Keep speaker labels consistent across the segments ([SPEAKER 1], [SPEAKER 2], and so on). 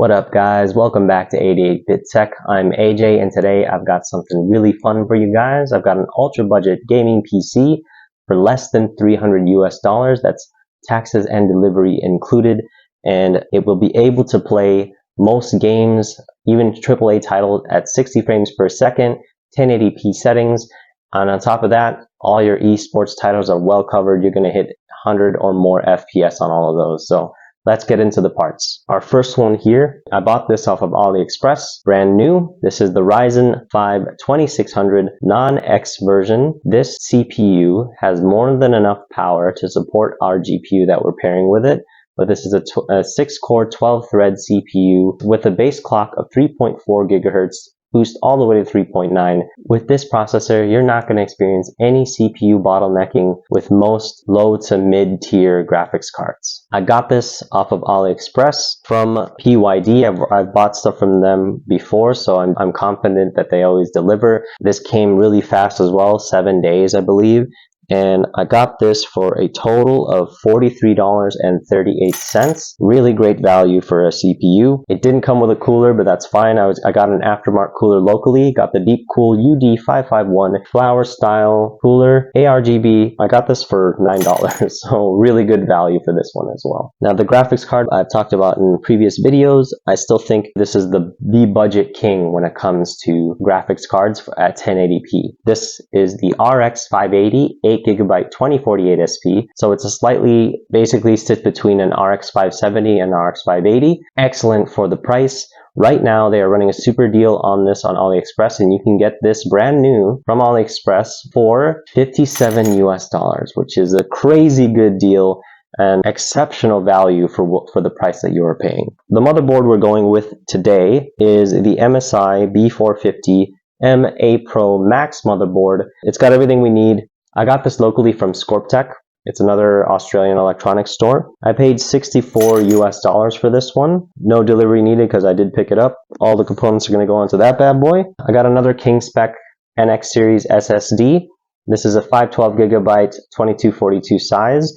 [SPEAKER 1] What up guys, welcome back to 88-Bit Tech. I'm AJ and today I've got something really fun for you guys. I've got an ultra budget gaming PC for less than $300 US. That's taxes and delivery included, and it will be able to play most games, even AAA titles at 60 frames per second, 1080p settings, and on top of that, all your esports titles are well covered. You're going to hit 100 or more FPS on all of those. So let's get into the parts. Our first one here, I bought this off of AliExpress, brand new. This is the Ryzen 5 2600 non-X version. This CPU has more than enough power to support our GPU that we're pairing with it. But this is a 6-core, 12-thread CPU with a base clock of 3.4 gigahertz, boost all the way to 3.9. With this processor, you're not going to experience any CPU bottlenecking with most low to mid-tier graphics cards. I got this off of AliExpress from PYD. I've bought stuff from them before, so I'm confident that they always deliver. This came really fast as well, 7 days, I believe. And I got this for a total of $43.38. Really great value for a CPU. It didn't come with a cooler, but that's fine. I got an aftermarket cooler locally. Got the Deepcool UD551 flower style cooler, ARGB. I got this for $9, so really good value for this one as well. Now the graphics card I've talked about in previous videos. I still think this is the budget king when it comes to graphics cards at 1080p. This is the RX 580 8GB 2048 SP, so it's a slightly, basically sits between an RX 570 and RX 580. Excellent for the price. Right now they are running a super deal on this on AliExpress, and you can get this brand new from AliExpress for $57 US, which is a crazy good deal and exceptional value for the price that you are paying. The motherboard we're going with today is the MSI B450 MA Pro Max motherboard. It's got everything we need. I got this locally from ScorpTech. It's another Australian electronics store. I paid $64 US for this one. No delivery needed because I did pick it up. All the components are going to go onto that bad boy. I got another KingSpec NX series SSD. This is a 512GB 2242 size.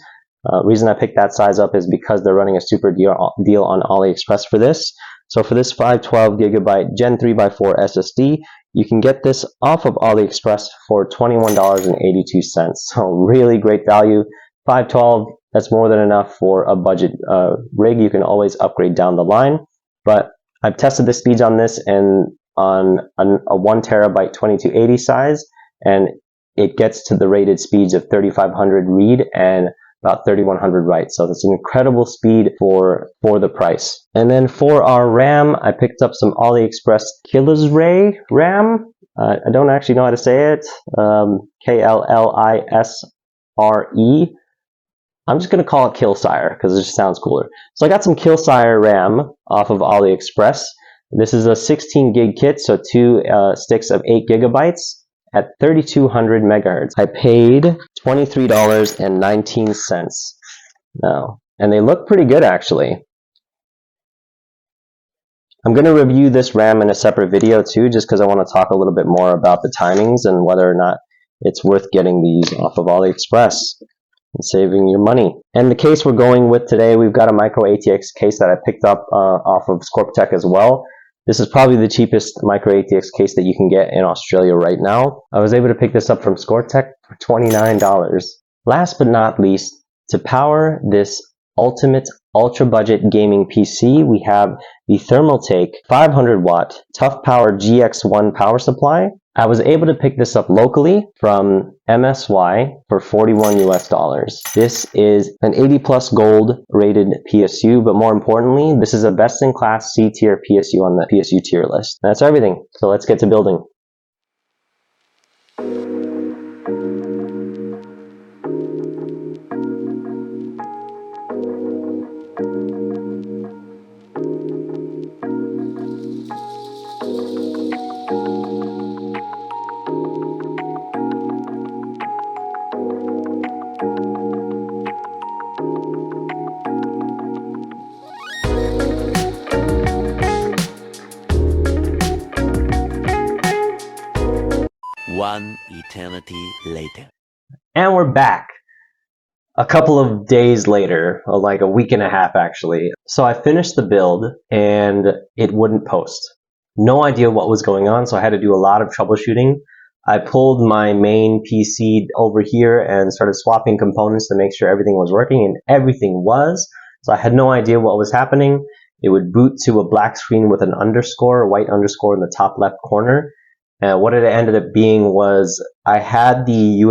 [SPEAKER 1] Reason I picked that size up is because they're running a super deal on AliExpress for this. So for this 512GB Gen 3x4 SSD, you can get this off of AliExpress for $21.82. So really great value. 512, that's more than enough for a budget rig. You can always upgrade down the line. But I've tested the speeds on this and on a 1TB 2280 size, and it gets to the rated speeds of 3500 read and about 3100 write. So that's an incredible speed for the price. And then for our RAM, I picked up some AliExpress Kllisre RAM. I don't actually know how to say it. Kllisre. I'm just going to call it Kllisre because it just sounds cooler. So I got some Kllisre RAM off of AliExpress. This is a 16 gig kit, so 2 sticks of 8 gigabytes. At 3200 megahertz. I paid $23.19 now, and they look pretty good actually. I'm going to review this RAM in a separate video too, just because I want to talk a little bit more about the timings and whether or not it's worth getting these off of AliExpress and saving your money. And the case we're going with today, we've got a micro ATX case that I picked up off of ScorpTech as well. This is probably the cheapest micro ATX case that you can get in Australia right now. I was able to pick this up from ScorpTech for $29. Last but not least, to power this ultimate ultra budget gaming PC, we have the Thermaltake 500 watt Tough Power GX1 power supply. I was able to pick this up locally from MSY for $41 US. This is an 80 plus gold rated PSU, but more importantly, this is a best in class C tier PSU on the PSU tier list. That's everything. So let's get to building.
[SPEAKER 2] One eternity later.
[SPEAKER 1] And we're back. a couple of days later, like a week and a half actually. So I finished the build and it wouldn't post. No idea what was going on, so I had to do a lot of troubleshooting. I pulled my main PC over here and started swapping components to make sure everything was working, and everything was. So I had no idea what was happening. It would boot to a black screen with an underscore, a white underscore in the top left corner. What it ended up being was I had the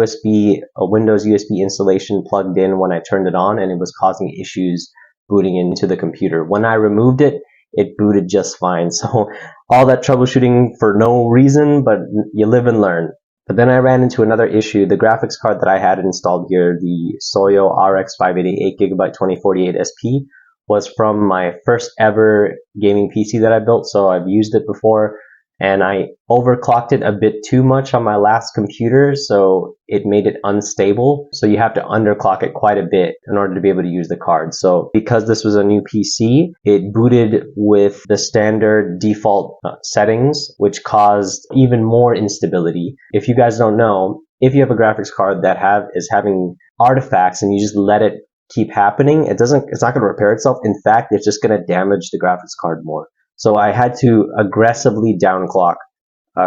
[SPEAKER 1] Windows USB installation plugged in when I turned it on, and it was causing issues booting into the computer. When I removed it, it booted just fine. So all that troubleshooting for no reason, but you live and learn. But then I ran into another issue. The graphics card that I had installed here, the Soyo RX 588 GB 2048 SP, was from my first ever gaming PC that I built, so I've used it before. And I overclocked it a bit too much on my last computer, so it made it unstable. So you have to underclock it quite a bit in order to be able to use the card. So because this was a new PC, it booted with the standard default settings, which caused even more instability. If you guys don't know, if you have a graphics card that is having artifacts and you just let it keep happening, it's not going to repair itself. In fact, it's just going to damage the graphics card more. So I had to aggressively downclock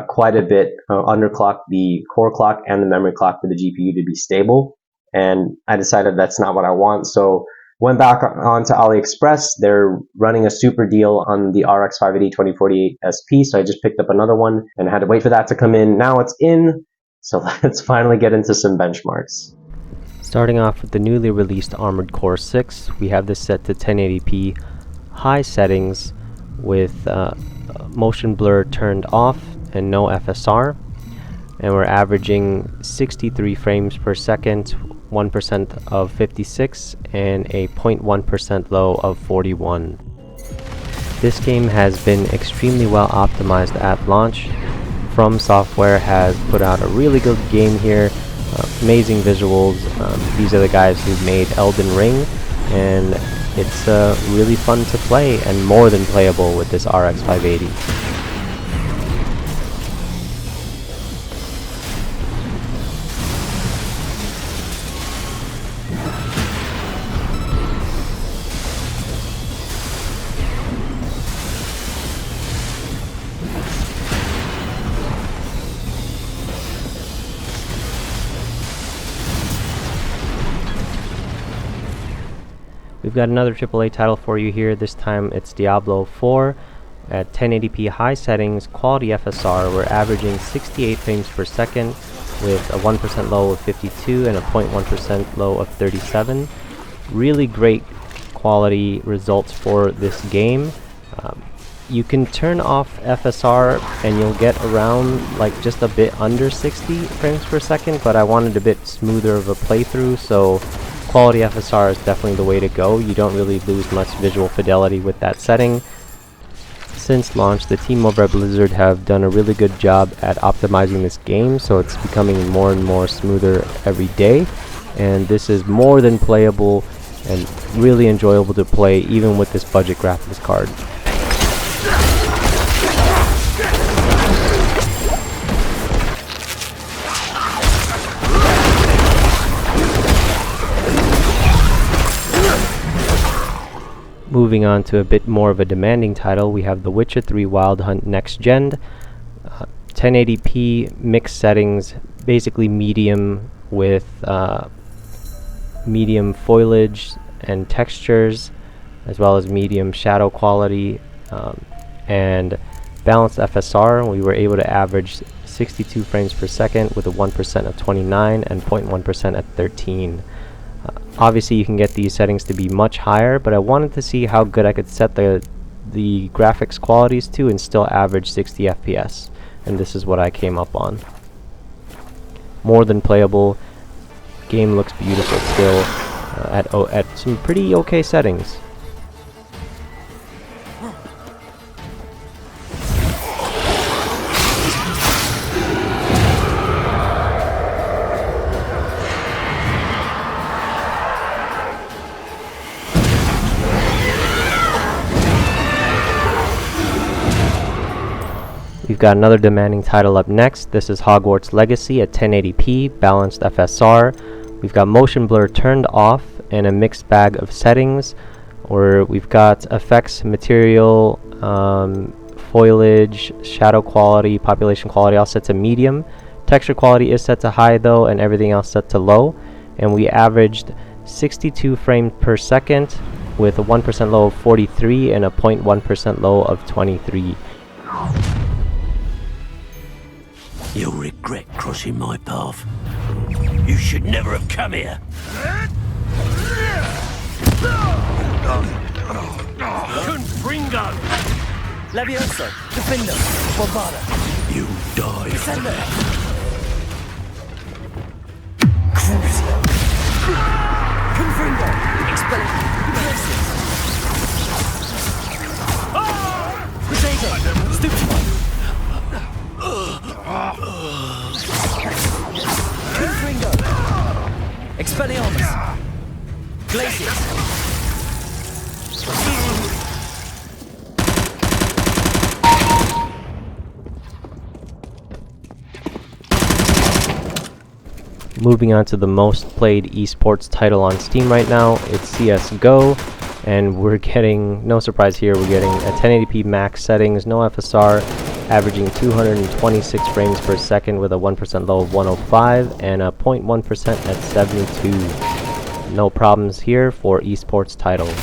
[SPEAKER 1] quite a bit, underclock the core clock and the memory clock for the GPU to be stable. And I decided that's not what I want. So went back onto AliExpress. They're running a super deal on the RX 580 2048 SP. So I just picked up another one and had to wait for that to come in. Now it's in. So let's finally get into some benchmarks.
[SPEAKER 2] Starting off with the newly released Armored Core 6, we have this set to 1080p high settings with motion blur turned off and no FSR, and we're averaging 63 frames per second, 1% of 56 and a 0.1% low of 41. This game has been extremely well optimized at launch. From Software has put out a really good game here, amazing visuals. These are the guys who made Elden Ring, and it's really fun to play and more than playable with this RX 580. We've got another AAA title for you here. This time it's Diablo 4 at 1080p high settings, quality FSR. We're averaging 68 frames per second with a 1% low of 52 and a 0.1% low of 37. Really great quality results for this game. You can turn off FSR and you'll get around like just a bit under 60 frames per second, but I wanted a bit smoother of a playthrough, so quality FSR is definitely the way to go. You don't really lose much visual fidelity with that setting. Since launch, the team over at Blizzard have done a really good job at optimizing this game, so it's becoming more and more smoother every day, and this is more than playable and really enjoyable to play even with this budget graphics card. Moving on to a bit more of a demanding title, we have The Witcher 3 Wild Hunt Next Gen. 1080p mixed settings, basically medium with medium foliage and textures, as well as medium shadow quality, and balanced FSR. We were able to average 62 frames per second with a 1% of 29 and 0.1% at 13. Obviously you can get these settings to be much higher, but I wanted to see how good I could set the graphics qualities to and still average 60 FPS, and this is what I came up on. More than playable. Game looks beautiful still at some pretty okay settings. We've got another demanding title up next. This is Hogwarts Legacy at 1080p, balanced FSR. We've got motion blur turned off and a mixed bag of settings, where we've got effects, material, foliage, shadow quality, population quality all set to medium. Texture quality is set to high though, and everything else set to low. And we averaged 62 frames per second with a 1% low of 43 and a 0.1% low of 23.
[SPEAKER 3] You'll regret crossing my path. You should never have come here. Confringo!
[SPEAKER 4] Levioso, Defender, Bombada.
[SPEAKER 3] You die.
[SPEAKER 4] Defender. Confringo, Expelling, Crusader, Stupefy. Confringo, Expelliarmus, Glacius.
[SPEAKER 2] Moving on to the most played esports title on Steam right now, it's CSGO, and we're getting, no surprise here, we're getting a 1080p max settings, no FSR, averaging 226 frames per second with a 1% low of 105 and a 0.1% at 72. No problems here for esports titles.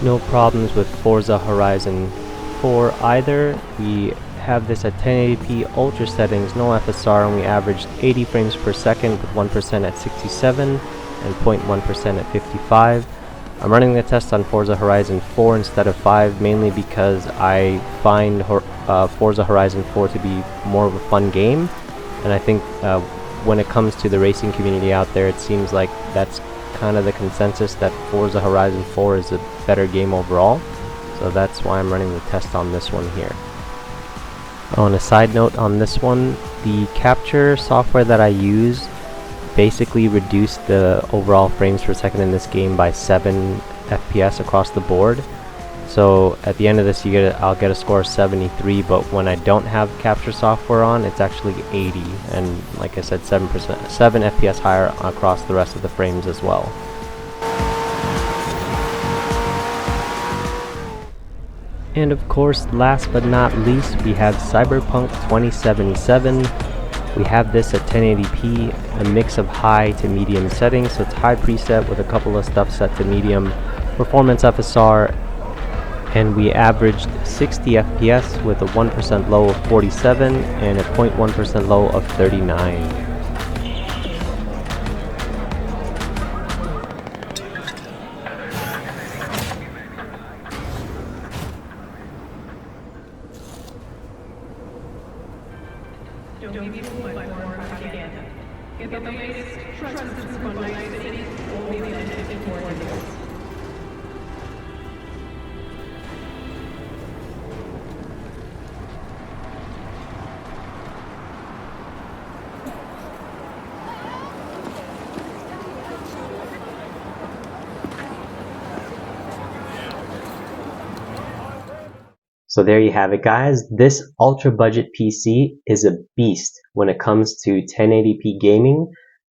[SPEAKER 2] No problems with Forza Horizon 4 either. We have this at 1080p ultra settings, no FSR, and we averaged 80 frames per second with 1% at 67 and 0.1% at 55. I'm running the test on Forza Horizon 4 instead of 5, mainly because I find Forza Horizon 4 to be more of a fun game, and I think when it comes to the racing community out there, it seems like that's kind of the consensus that Forza Horizon 4 is a better game overall, so that's why I'm running the test on this one here. On a side note on this one, the capture software that I use basically reduced the overall frames per second in this game by 7 FPS across the board. So at the end of this, I'll get a score of 73, but when I don't have capture software on, it's actually 80, and like I said, 7 FPS higher across the rest of the frames as well. And of course, last but not least, we have Cyberpunk 2077. We have this at 1080p, a mix of high to medium settings, so it's high preset with a couple of stuff set to medium, performance FSR, and we averaged 60 FPS with a 1% low of 47 and a 0.1% low of 39.
[SPEAKER 1] So there you have it, guys. This ultra budget PC is a beast when it comes to 1080p gaming.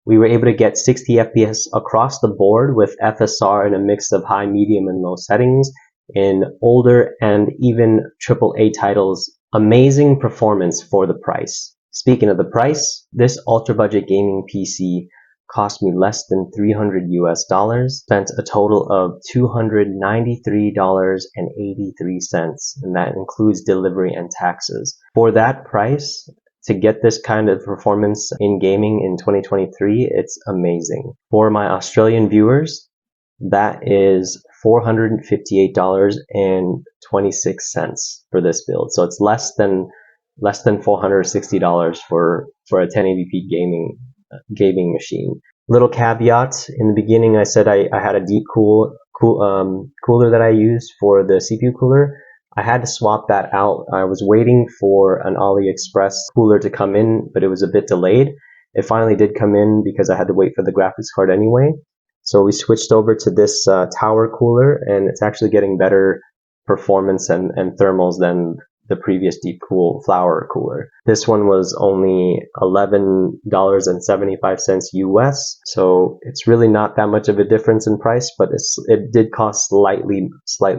[SPEAKER 1] We were able to get 60 FPS across the board with FSR and a mix of high, medium, and low settings in older and even AAA titles. Amazing performance for the price. Speaking of the price, this ultra budget gaming PC cost me less than $300 US, spent a total of $293.83, and that includes delivery and taxes. For that price, to get this kind of performance in gaming in 2023, it's amazing. For my Australian viewers, that is $458.26 for this build. So it's less than $460 for a 1080p gaming machine. Little caveat, in the beginning I said I had a deep cooler that I used for the CPU cooler. I had to swap that out. I was waiting for an AliExpress cooler to come in, but it was a bit delayed. It finally did come in because I had to wait for the graphics card anyway. So we switched over to this tower cooler, and it's actually getting better performance and thermals than the previous deep cool flower cooler. This one was only $11.75 US, so it's really not that much of a difference in price, but it did cost slightly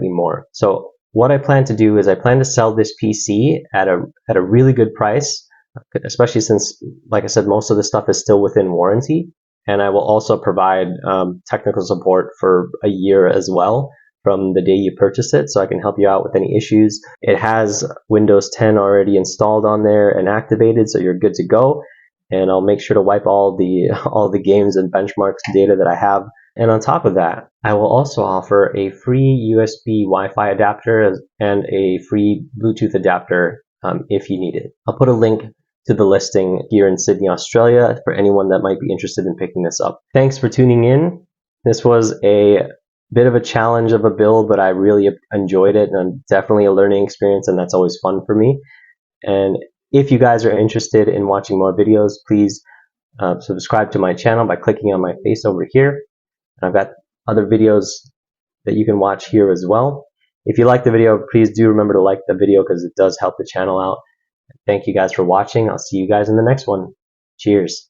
[SPEAKER 1] more. So what I plan to do is I plan to sell this PC at a really good price, especially since, like I said, most of the stuff is still within warranty. And I will also provide technical support for a year as well from the day you purchase it, so I can help you out with any issues. It has Windows 10 already installed on there and activated, so you're good to go. And I'll make sure to wipe all the games and benchmarks data that I have. And on top of that, I will also offer a free USB Wi-Fi adapter and a free Bluetooth adapter if you need it. I'll put a link to the listing here in Sydney, Australia, for anyone that might be interested in picking this up. Thanks for tuning in. This was a bit of a challenge of a build, but I really enjoyed it, and definitely a learning experience, and that's always fun for me. And if you guys are interested in watching more videos, please subscribe to my channel by clicking on my face over here. I've got other videos that you can watch here as well. If you like the video, please do remember to like the video because it does help the channel out. Thank you guys for watching. I'll see you guys in the next one. Cheers.